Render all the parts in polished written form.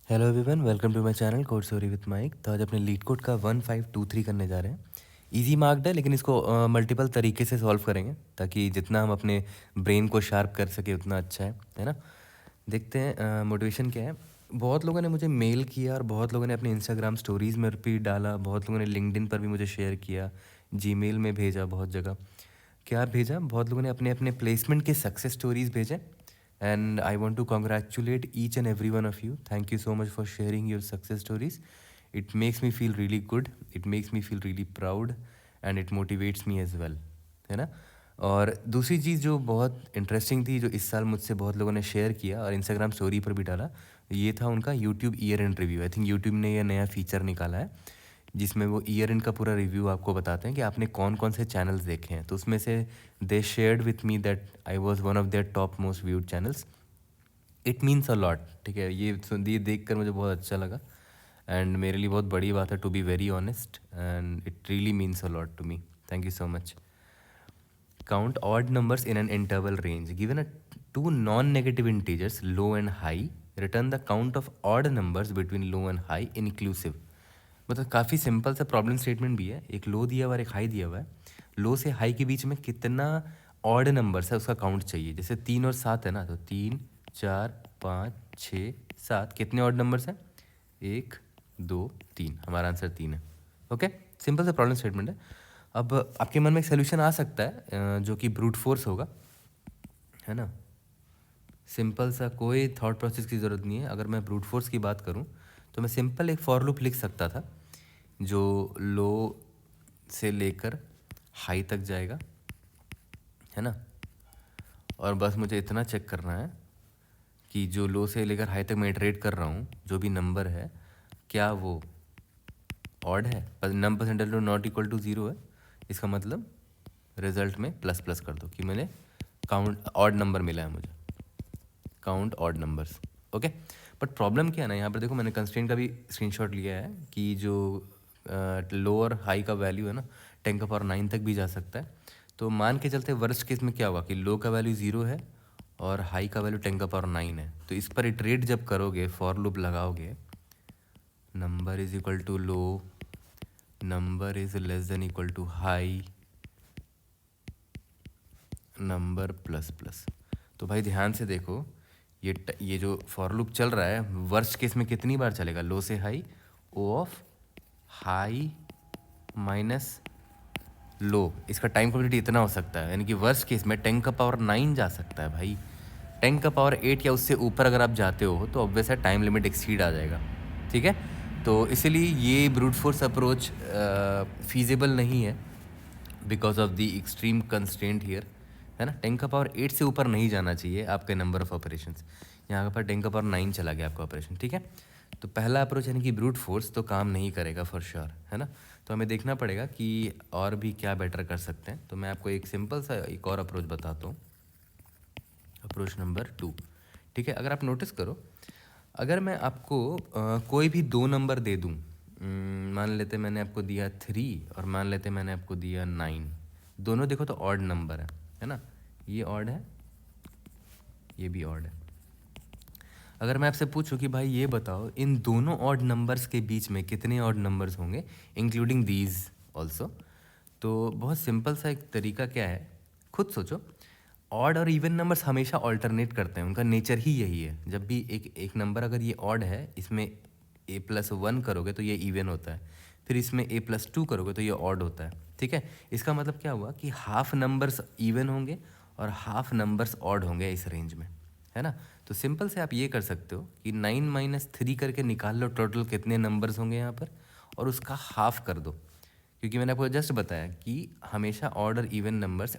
Hello everyone, welcome to my channel code story with Mike. तो आज अपने leet code का 1523 करने जा रहे हैं। इजी मार्क्ड है, लेकिन इसको मल्टीपल तरीके से सॉल्व करेंगे ताकि जितना हम अपने ब्रेन को शार्प कर सके उतना अच्छा है ना। देखते हैं मोटिवेशन क्या है। बहुत लोगों ने मुझे मेल किया और बहुत लोगों ने अपने इंस्टाग्राम स्टोरीज़ में रिपीट डाला, बहुत लोगों ने लिंक्डइन पर भी मुझे शेयर किया, जीमेल में भेजा, बहुत जगह क्या भेजा। बहुत लोगों ने अपने अपने प्लेसमेंट के सक्सेस स्टोरीज भेजे। And I want to congratulate each and every one of you. Thank you so much for sharing your success stories. It makes me feel really good, it makes me feel really proud and it motivates me as well, है ना। और दूसरी चीज़ जो बहुत interesting थी, जो इस साल मुझसे बहुत लोगों ने शेयर किया और इंस्टाग्राम स्टोरी पर भी डाला, ये था उनका YouTube year and review. I think YouTube ने यह नया फीचर निकाला है जिसमें वो ईयर एंड का पूरा रिव्यू आपको बताते हैं कि आपने कौन कौन से चैनल्स देखे हैं। तो उसमें से दे shared with me that I was one of their top most viewed channels. It means a lot, ठीक है। ये देख कर मुझे बहुत अच्छा लगा एंड मेरे लिए बहुत बड़ी बात है, to be very honest, and it really means a lot to me. Thank you so much. Count odd numbers in an interval range. Given two non-negative integers, low and high, return the count of odd numbers between low and high inclusive. मतलब काफ़ी simple सा problem statement भी है। एक लो दिया हुआ और एक हाई दिया हुआ है। लो से हाई के बीच में कितना ऑड नंबर्स है उसका काउंट चाहिए। जैसे 3 और 7 है ना, तो 3, 4, 5, 6, 7 कितने ऑड नंबर्स हैं? 1, 2, 3। हमारा आंसर 3 है। ओके, सिंपल सा प्रॉब्लम स्टेटमेंट है। अब आपके मन में एक सोल्यूशन आ सकता है जो कि ब्रूट फोर्स होगा, है ना। सिंपल सा, कोई थॉट प्रोसेस की ज़रूरत नहीं है। अगर मैं ब्रूट फोर्स की बात करूं तो मैं सिंपल एक फॉर लूप लिख सकता था जो लो से लेकर हाई तक जाएगा, है ना। और बस मुझे इतना चेक करना है कि जो लो से लेकर हाई तक मैं इटरेट कर रहा हूँ, जो भी नंबर है, क्या वो ऑड है। पर नम परसेंटेज नॉट इक्वल टू 0 है। इसका मतलब रिजल्ट में प्लस प्लस कर दो कि मैंने काउंट ऑड नंबर मिला है मुझे, count odd numbers. Okay, but problem क्या है ना, यहाँ पर देखो मैंने कंस्ट्रेंट का भी स्क्रीनशॉट लिया है कि जो लोअर हाई का वैल्यू है ना, 10⁻⁹ तक भी जा सकता है। तो मान के चलते वर्स्ट केस में क्या होगा कि लो का वैल्यू 0 है और हाई का वैल्यू 10⁻⁹ है। तो इस पर इटरेट जब करोगे, फॉर लूप लगाओगे, number is equal to low, number is less than equal to high, number plus plus. तो भाई ध्यान से देखो, ये जो फॉर लूप चल रहा है वर्स्ट केस में कितनी बार चलेगा? लो से high, O of high minus low, इसका टाइम कंप्लीट इतना हो सकता है। यानी कि वर्स्ट केस में 10⁻⁹ जा सकता है भाई। 10⁻8 या उससे ऊपर अगर आप जाते हो तो ऑब्वियस है टाइम लिमिट एक्सीड आ जाएगा, ठीक है। तो इसीलिए ये ब्रूट फोर्स अप्रोच फीजिबल नहीं है because of the extreme constraint here, है ना। 10⁻8 से ऊपर नहीं जाना चाहिए आपके नंबर ऑफ ऑपरेशंस। यहाँ पर 10⁻9 चला गया आपका ऑपरेशन, ठीक है। तो पहला अप्रोच यानी कि ब्रूट फोर्स तो काम नहीं करेगा फॉर श्योर, है ना। तो हमें देखना पड़ेगा कि और भी क्या बेटर कर सकते हैं। तो मैं आपको एक सिंपल सा एक और अप्रोच बताता हूँ, अप्रोच नंबर 2, ठीक है। अगर आप नोटिस करो, अगर मैं आपको कोई भी दो नंबर दे दूँ, मान लेते मैंने आपको दिया 3 और मान लेते मैंने आपको दिया 9, दोनों देखो तो ऑड नंबर है ना। ये ऑड है, ये भी ऑड है। अगर मैं आपसे पूछूं कि भाई ये बताओ इन दोनों ऑड नंबर्स के बीच में कितने ऑड नंबर्स होंगे, इंक्लूडिंग दीज ऑल्सो, तो बहुत सिंपल सा एक तरीका क्या है, खुद सोचो। ऑड और इवन नंबर्स हमेशा ऑल्टरनेट करते हैं, उनका नेचर ही यही है। जब भी एक नंबर अगर ये ऑड है, इसमें a+1 करोगे तो ये इवन होता है, फिर इसमें a+2 करोगे तो ये ऑड होता है, ठीक है। इसका मतलब क्या हुआ कि हाफ नंबर्स इवन होंगे और हाफ नंबर्स ऑड होंगे इस रेंज में, है ना। तो सिंपल से आप ये कर सकते हो कि 9 - 3 करके निकाल लो टोटल कितने नंबर्स होंगे यहाँ पर, और उसका हाफ कर दो। क्योंकि मैंने आपको जस्ट बताया कि हमेशा ऑड और इवन नंबर्स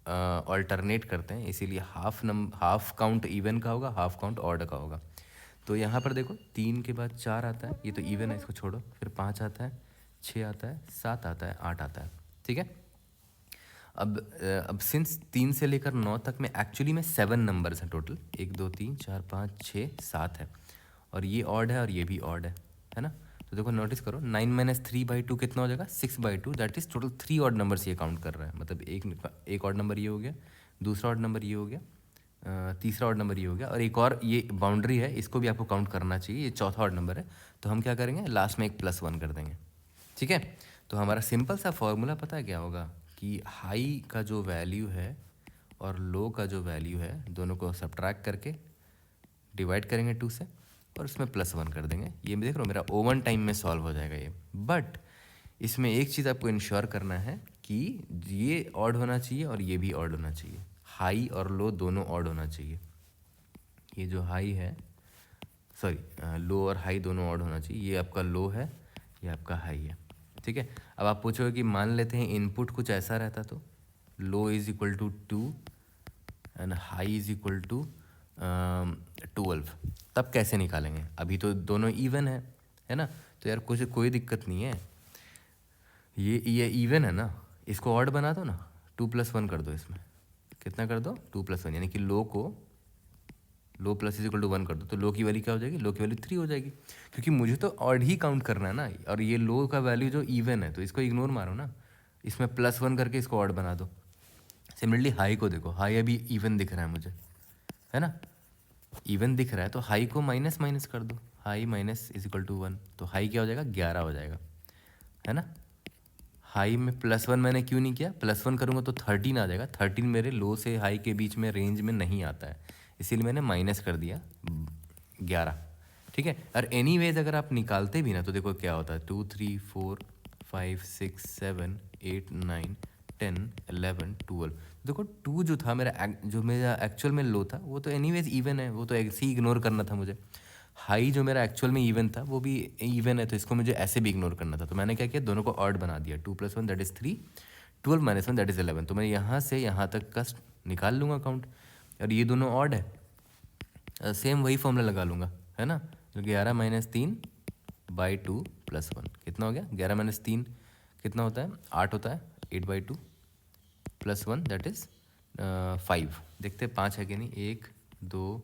ऑल्टरनेट करते हैं, इसीलिए हाफ काउंट इवन का होगा, हाफ काउंट ऑड का होगा। तो यहाँ पर देखो 3 के बाद 4 आता है, ये तो इवन है, इसको छोड़ो। फिर 5 आता है, 6 आता है, 7 आता है, 8 आता है, ठीक है। अब सिंस 3 से लेकर 9 तक में एक्चुअली में 7 नंबर्स हैं टोटल, 1 2 3 4 5 6 7 है, और ये ऑड है और ये भी ऑड है ना। तो देखो नोटिस करो, 9 - 3/2 कितना हो जाएगा? 6/2। That is total 3 odd numbers ये काउंट कर रहा है। मतलब एक ऑड नंबर ये हो गया, दूसरा ऑड नंबर ये हो गया, तीसरा ऑड नंबर ये हो गया, और एक और ये बाउंड्री है, इसको भी आपको काउंट करना चाहिए, ये चौथा ऑड नंबर है। तो हम क्या करेंगे, लास्ट में एक +1 कर देंगे, ठीक है। तो हमारा सिंपल सा फॉर्मूला पता है क्या होगा, कि हाई का जो वैल्यू है और लो का जो वैल्यू है, दोनों को सब्ट्रैक्ट करके डिवाइड करेंगे 2 से, और उसमें +1 कर देंगे। ये देख रहे हो, मेरा ओवन टाइम में सॉल्व हो जाएगा ये। बट इसमें एक चीज़ आपको इंश्योर करना है कि ये ऑड होना चाहिए और ये भी ऑड होना चाहिए, हाई और लो दोनों ऑड होना चाहिए। ये जो हाई है, सॉरी लो और हाई दोनों ऑड होना चाहिए। ये आपका लो है, ये आपका हाई है, ठीक है। अब आप पूछोगे कि मान लेते हैं इनपुट कुछ ऐसा रहता, तो low is equal to 2 and high is equal to 12, तब कैसे निकालेंगे? अभी तो दोनों इवन है ना, तो यार कुछ कोई दिक्कत नहीं है, ये इवन है ना, इसको ऑड बना दो ना, 2+1 कर दो, इसमें कितना कर दो, 2+1, यानी कि लो प्लस इज इक्वल टू 1 कर दो, तो लो की वैल्यू क्या हो जाएगी, लो की वैल्यू 3 हो जाएगी, क्योंकि मुझे तो ऑड ही काउंट करना है ना, और ये लो का वैल्यू जो इवन है, तो इसको इग्नोर मारो ना, इसमें +1 करके इसको ऑड बना दो। सिमिलरली हाई को देखो, हाई अभी इवन दिख रहा है मुझे, है ना, इवन दिख रहा है, तो हाई को माइनस माइनस कर दो, high minus is equal to 1, तो हाई क्या हो जाएगा, 11 हो जाएगा, है ना। हाई में +1 मैंने क्यों नहीं किया, +1 करूँगा तो 13 आ जाएगा, 13 मेरे लो से हाई के बीच में रेंज में नहीं आता है, इसीलिए मैंने माइनस कर दिया 11, ठीक है। और एनीवेज अगर आप निकालते भी ना, तो देखो क्या होता है, 2 3 4 5 6 7 8 9 10 11 12, देखो 2 जो था मेरा जो मेरा एक्चुअल में लो था, वो तो एनीवेज इवन है, वो तो ऐसे ही इग्नोर करना था मुझे। हाई जो मेरा एक्चुअल में इवन था, वो भी इवन है, तो इसको मुझे ऐसे भी इग्नोर करना था, तो मैंने क्या किया, दोनों को ऑड बना दिया, 2+1 दैट इज़ 3, 12 - 1 दैट इज़ 11, तो मैं यहाँ से यहाँ तक का निकाल लूँगा काउंट, और ये दोनों ऑड है, सेम वही फॉर्मूला लगा लूँगा, है ना। तो 11 - 3 बाई 2 + 1 कितना हो गया, 11 - 3 कितना होता है, 8 होता है, 8/2 + 1 दैट इज़ 5, देखते हैं 5 है कि नहीं, 1 2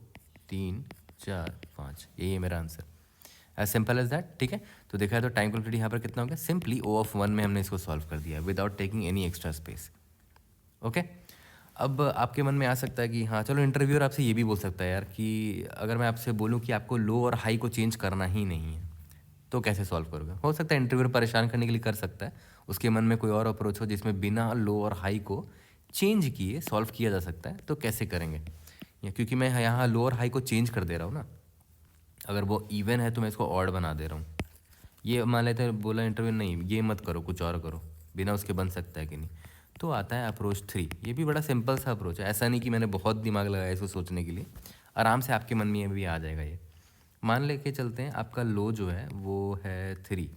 3 4 5, यही है मेरा answer, as simple as that, ठीक है। तो देखा है, तो टाइम कैलकुलेटर यहाँ पर कितना हो गया, सिंपली O(1) में हमने इसको सॉल्व कर दिया without taking any extra space, okay. अब आपके मन में आ सकता है कि हाँ चलो, इंटरव्यूअर आपसे ये भी बोल सकता है यार, कि अगर मैं आपसे बोलूँ कि आपको लो और हाई को चेंज करना ही नहीं है, तो कैसे सॉल्व करोगे? हो सकता है इंटरव्यूअर परेशान करने के लिए कर सकता है, उसके मन में कोई और अप्रोच हो जिसमें बिना लो और हाई को चेंज किए सॉल्व किया जा सकता है, तो कैसे करेंगे? या क्योंकि मैं यहाँ लो और हाई को चेंज कर दे रहा हूँ ना, अगर वो इवन है तो मैं इसको ऑड बना दे रहा हूँ। ये मान लेते हैं, बोला इंटरव्यू नहीं ये मत करो, कुछ और करो, बिना उसके बन सकता है कि नहीं, तो आता है अप्रोच 3। ये भी बड़ा सिंपल सा अप्रोच है, ऐसा नहीं कि मैंने बहुत दिमाग लगाया इसको सोचने के लिए, आराम से आपके मन में भी आ जाएगा ये। मान लेके चलते हैं आपका लो जो है वो है 3,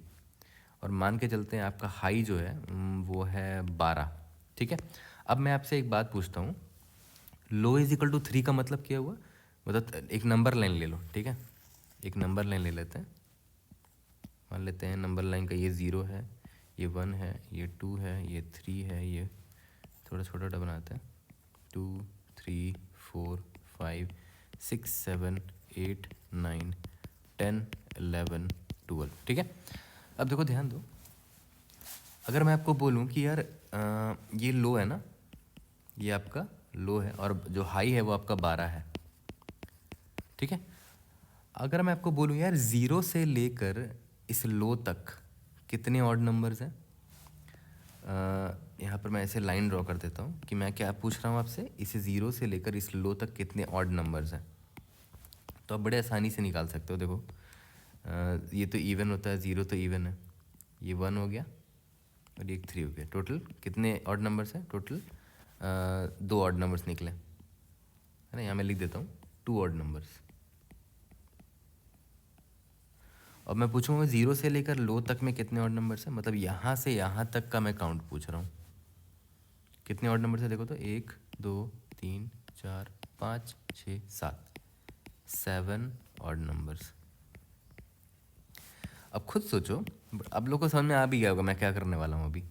और मान के चलते हैं आपका हाई जो है वो है 12, ठीक है। अब मैं आपसे एक बात पूछता हूँ, लो इज इक्वल टू 3 का मतलब क्या हुआ, मतलब एक नंबर लाइन ले लो, ठीक है, एक नंबर लाइन ले लेते हैं, मान लेते हैं नंबर लाइन का ये 0 है, ये 1 है, ये 2 है, ये 3 है, ये थोड़ा छोटा बनाते हैं, 2 3 4 5 6 7 8 9 10 11 12, ठीक है। अब देखो ध्यान दो, अगर मैं आपको बोलूँ कि यार ये लो है ना, ये आपका लो है, और जो हाई है वो आपका 12 है, ठीक है। अगर मैं आपको बोलूँ यार 0 से लेकर इस लो तक कितने ऑड नंबर्स हैं, यहाँ पर मैं ऐसे लाइन ड्रॉ कर देता हूँ कि मैं क्या पूछ रहा हूँ आपसे, इसे 0 से लेकर इस लो तक कितने ऑड नंबर्स हैं, तो आप बड़े आसानी से निकाल सकते हो। देखो ये तो इवन होता है, 0 तो इवन है, ये 1 हो गया और ये 3 हो गया, टोटल कितने ऑड नंबर्स हैं, टोटल 2 ऑड नंबर्स निकले, है ना। यहाँ मैं लिख देता हूँ 2 ऑड नंबर्स। अब मैं पूछूंगा 0 से लेकर लो तक में कितने ऑड नंबर्स हैं, मतलब यहाँ से यहाँ तक का मैं काउंट पूछ रहा हूँ, कितने ऑड नंबर्स है, देखो तो 1 2 3 4 5 6 7, 7 ऑड नंबर्स। अब खुद सोचो, अब लोगों को समझ में आ भी गया होगा मैं क्या करने वाला हूँ। अभी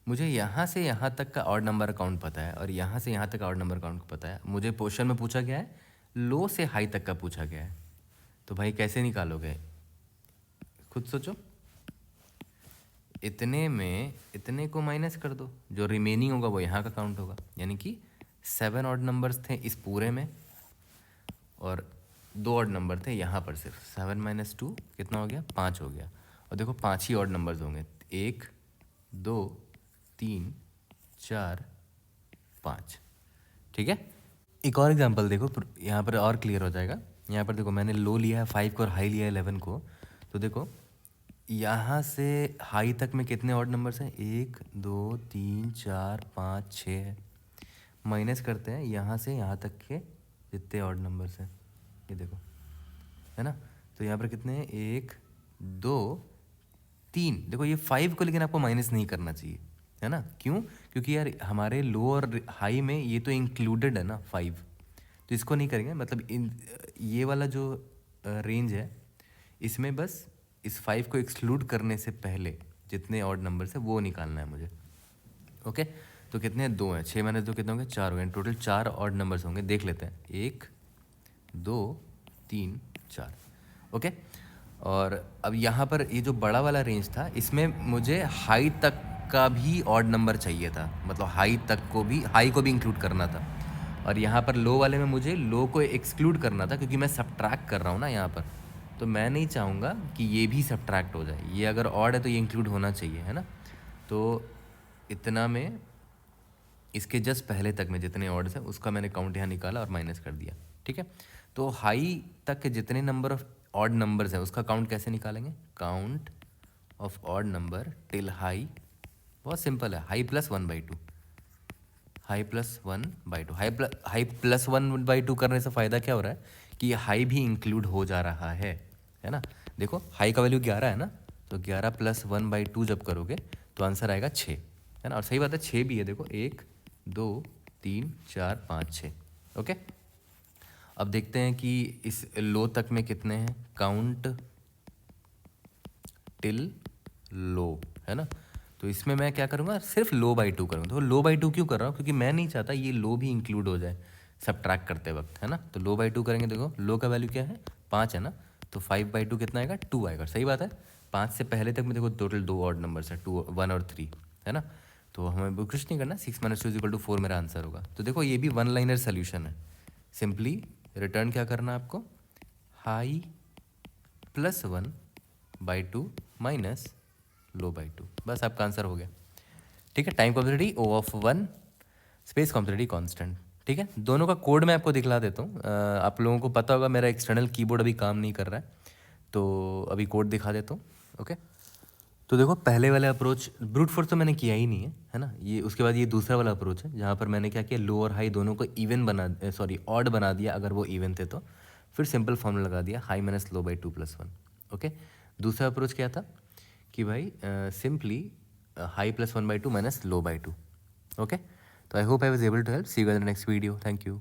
मुझे यहाँ से यहाँ तक का ऑड नंबर काउंट पता है, और यहाँ से यहाँ तक का ऑड नंबर काउंट पता है, मुझे क्वेश्चन में पूछा गया है लो से हाई तक का पूछा गया है, तो भाई कैसे निकालोगे, खुद सोचो। इतने में इतने को माइनस कर दो, जो रिमेनिंग होगा वो यहाँ का काउंट होगा, यानी कि 7 ऑड नंबर्स थे इस पूरे में, और 2 ऑड नंबर थे यहाँ पर सिर्फ 7 माइनस 2 कितना हो गया 5 हो गया। और देखो 5 ही ऑड नंबर्स होंगे 1 2 3 4 5। ठीक है, एक और एग्जांपल देखो यहाँ पर और क्लियर हो जाएगा। यहाँ पर देखो मैंने लो लिया है 5 को और हाई लिया है 11 को। तो देखो यहाँ से हाई तक में कितने ऑड नंबर्स हैं 1 2 3 4 5 6 है। माइनस करते हैं यहाँ से यहाँ तक के जितने ऑड नंबर्स हैं, ये देखो है ना। तो यहाँ पर कितने हैं 1 2 3। देखो ये 5 को लेकिन आपको माइनस नहीं करना चाहिए, है ना। क्यों? क्योंकि यार हमारे लो और हाई में ये तो इंक्लूडेड है ना 5, तो इसको नहीं करेंगे। मतलब ये वाला जो रेंज है इसमें बस इस 5 को एक्सक्लूड करने से पहले जितने ऑड नंबर्स है वो निकालना है मुझे। ओके, तो कितने 2 हैं, 6 माइनस 2 कितने होंगे 4 हो गए। टोटल 4 ऑड नंबर्स होंगे, देख लेते हैं 1 2 3 4। ओके, और अब यहाँ पर ये जो बड़ा वाला रेंज था इसमें मुझे हाई तक का भी ऑड नंबर चाहिए था, मतलब हाई को भी इंक्लूड करना था। और यहाँ पर लो वाले में मुझे लो को एक्सक्लूड करना था क्योंकि मैं सब्ट्रैक्ट कर रहा हूँ ना यहाँ पर। तो मैं नहीं चाहूँगा कि ये भी सब्ट्रैक्ट हो जाए, ये अगर ऑड है तो ये इंक्लूड होना चाहिए, है ना। तो इतना में इसके जस्ट पहले तक में जितने ऑड्स हैं उसका मैंने काउंट यहाँ निकाला और माइनस कर दिया। ठीक है, तो हाई तक के जितने नंबर ऑफ ऑड नंबर्स हैं उसका काउंट कैसे निकालेंगे, count of odd number till high. बहुत सिंपल है, high plus 1/2, high plus 1/2। High plus 1/2 करने से फ़ायदा क्या हो रहा है कि ये हाई भी इंक्लूड हो जा रहा है ना। देखो हाई का वैल्यू 11 है ना, तो 11 प्लस 1/2 जब करोगे तो आंसर आएगा 6, है ना। और सही बात है 6 भी है, देखो 1 2 3 4 5 6। ओके, अब देखते हैं कि इस लो तक में कितने हैं, काउंट टिल लो, है ना। तो इसमें मैं क्या करूँगा, सिर्फ लो बाई 2 करूँगा। तो लो बाई 2 क्यों कर रहा हूँ, क्योंकि मैं नहीं चाहता ये लो भी इंक्लूड हो जाए सब्ट्रैक्ट करते वक्त, है ना। तो लो बाई 2 करेंगे, देखो लो का वैल्यू क्या है 5 है ना, तो 5/2 कितना आएगा 2 आएगा। सही बात है, 5 से पहले तक में देखो टोटल 2 ऑड नंबर्स है 2 1 और 3, है ना। तो हमें कुछ नहीं करना, 6 - 2 = 4 मेरा आंसर होगा। तो देखो ये भी 1 लाइनर सोल्यूशन है। सिंपली रिटर्न क्या करना है आपको, high plus 1/2 minus low by 2, बस आपका आंसर हो गया। ठीक है, time complexity O(1), space complexity constant. ठीक है, दोनों का कोड मैं आपको दिखला देता हूँ। आप लोगों को पता होगा मेरा एक्सटर्नल कीबोर्ड अभी काम नहीं कर रहा है, तो अभी कोड दिखा देता हूँ। ओके, तो देखो पहले वाला अप्रोच ब्रूट फोर्स तो मैंने किया ही नहीं है ना। ये उसके बाद ये दूसरा वाला अप्रोच है जहाँ पर मैंने क्या किया, लो और हाई दोनों को ऑड बना दिया अगर वो इवन थे तो। फिर सिंपल फॉर्मूला लगा दिया high minus low by 2 + 1। Okay, दूसरा अप्रोच क्या था कि भाई simply high plus 1/2 minus low by 2। Okay, तो I hope I was able to help. See you in the next video, thank you.